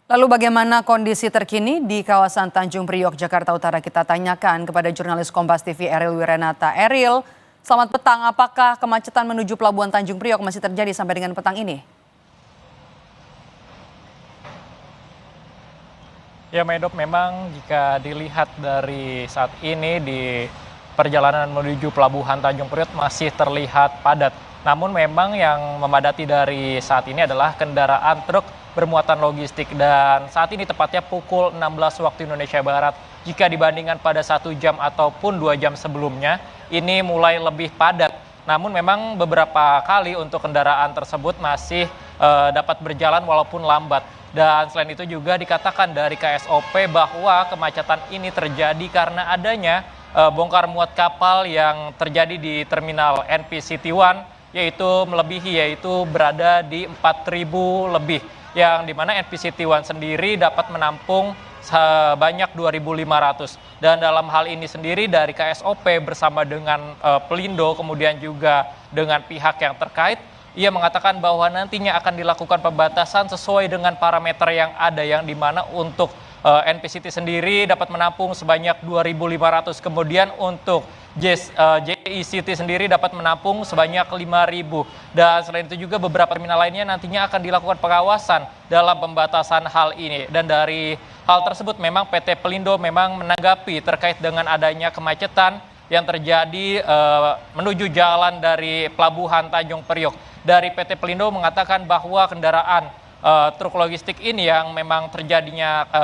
Lalu bagaimana kondisi terkini di kawasan Tanjung Priok, Jakarta Utara? Kita tanyakan kepada jurnalis Kompas TV Eril Wiranata. Eril, selamat petang. Apakah kemacetan menuju Pelabuhan Tanjung Priok masih terjadi sampai dengan petang ini? Ya, Medop, memang jika dilihat dari saat ini di perjalanan menuju Pelabuhan Tanjung Priok masih terlihat padat. Namun memang yang memadati dari saat ini adalah kendaraan truk bermuatan logistik, dan saat ini tepatnya pukul 16 waktu Indonesia Barat. Jika dibandingkan pada 1 jam ataupun 2 jam sebelumnya, ini mulai lebih padat. Namun memang beberapa kali untuk kendaraan tersebut masih dapat berjalan walaupun lambat. Dan selain itu juga dikatakan dari KSOP bahwa kemacetan ini terjadi karena adanya bongkar muat kapal yang terjadi di terminal NPCT 1, yaitu berada di 4.000 lebih, yang dimana NPCT 1 sendiri dapat menampung sebanyak 2.500. Dan dalam hal ini sendiri dari KSOP bersama dengan Pelindo kemudian juga dengan pihak yang terkait, ia mengatakan bahwa nantinya akan dilakukan pembatasan sesuai dengan parameter yang ada, yang dimana untuk NPCT sendiri dapat menampung sebanyak 2.500, kemudian untuk JICT sendiri dapat menampung sebanyak 5.000. Dan selain itu juga beberapa terminal lainnya nantinya akan dilakukan pengawasan dalam pembatasan hal ini. Dan dari hal tersebut memang PT Pelindo memang menanggapi terkait dengan adanya kemacetan yang terjadi menuju jalan dari Pelabuhan Tanjung Priok. Dari PT Pelindo mengatakan bahwa kendaraan truk logistik ini yang memang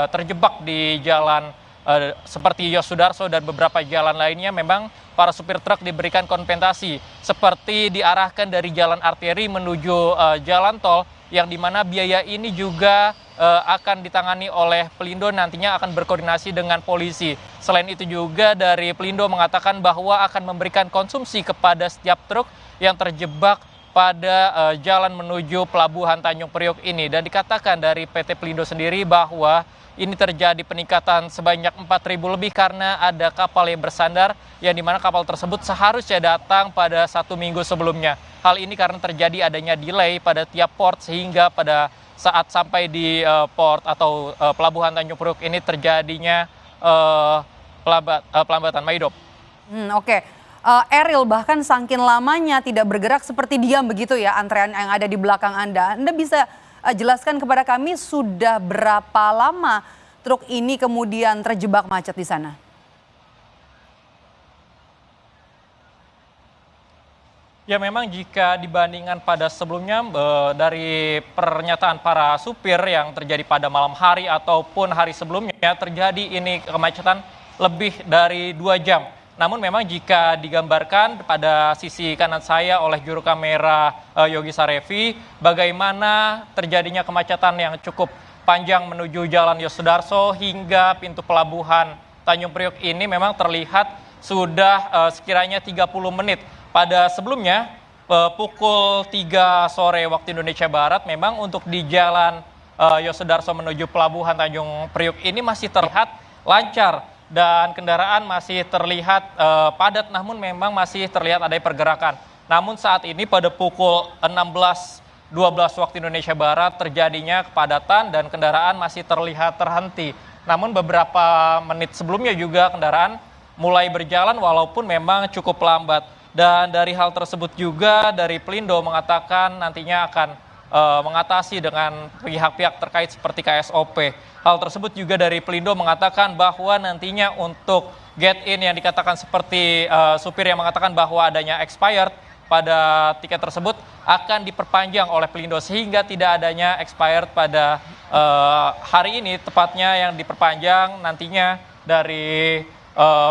terjebak di jalan seperti Yos Sudarso dan beberapa jalan lainnya, memang para supir truk diberikan kompensasi seperti diarahkan dari jalan arteri menuju jalan tol, yang dimana biaya ini juga akan ditangani oleh Pelindo, nantinya akan berkoordinasi dengan polisi. Selain itu juga dari Pelindo mengatakan bahwa akan memberikan konsumsi kepada setiap truk yang terjebak pada jalan menuju Pelabuhan Tanjung Priok ini. Dan dikatakan dari PT Pelindo sendiri bahwa ini terjadi peningkatan sebanyak 4.000 lebih karena ada kapal yang bersandar, yang dimana kapal tersebut seharusnya datang pada 1 minggu sebelumnya. Hal ini karena terjadi adanya delay pada tiap port, sehingga pada saat sampai di port atau Pelabuhan Tanjung Priok ini terjadinya pelambatan. Maidop. Oke. Eril, bahkan saking lamanya tidak bergerak seperti diam begitu ya antrean yang ada di belakang Anda. Anda bisa jelaskan kepada kami sudah berapa lama truk ini kemudian terjebak macet di sana? Ya, memang jika dibandingkan pada sebelumnya, dari pernyataan para supir yang terjadi pada malam hari ataupun hari sebelumnya, terjadi ini kemacetan lebih dari 2 jam. Namun memang jika digambarkan pada sisi kanan saya oleh juru kamera Yogi Sarevi, bagaimana terjadinya kemacetan yang cukup panjang menuju jalan Yos Sudarso hingga pintu Pelabuhan Tanjung Priok ini memang terlihat sudah sekiranya 30 menit. Pada sebelumnya pukul 3 sore waktu Indonesia Barat, memang untuk di jalan Yos Sudarso menuju Pelabuhan Tanjung Priok ini masih terlihat lancar dan kendaraan masih terlihat padat, namun memang masih terlihat ada pergerakan. Namun saat ini pada pukul 16.12 waktu Indonesia Barat terjadinya kepadatan dan kendaraan masih terlihat terhenti. Namun beberapa menit sebelumnya juga kendaraan mulai berjalan walaupun memang cukup lambat. Dan dari hal tersebut juga dari Pelindo mengatakan nantinya akan mengatasi dengan pihak-pihak terkait seperti KSOP. Hal tersebut juga dari Pelindo mengatakan bahwa nantinya untuk get in yang dikatakan seperti supir yang mengatakan bahwa adanya expired pada tiket tersebut akan diperpanjang oleh Pelindo, sehingga tidak adanya expired pada hari ini, tepatnya yang diperpanjang nantinya dari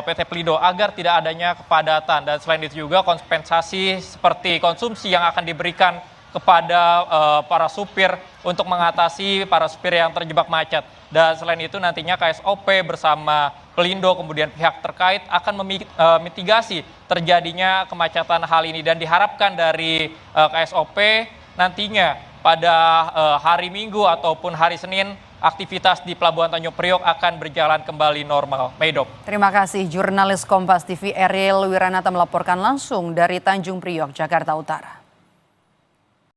PT Pelindo agar tidak adanya kepadatan. Dan selain itu juga kompensasi seperti konsumsi yang akan diberikan kepada para supir untuk mengatasi para supir yang terjebak macet. Dan selain itu nantinya KSOP bersama Pelindo kemudian pihak terkait akan memitigasi terjadinya kemacetan hal ini. Dan diharapkan dari KSOP nantinya pada hari Minggu ataupun hari Senin aktivitas di Pelabuhan Tanjung Priok akan berjalan kembali normal. Maidop. Terima kasih jurnalis Kompas TV Eril Wiranata melaporkan langsung dari Tanjung Priok, Jakarta Utara.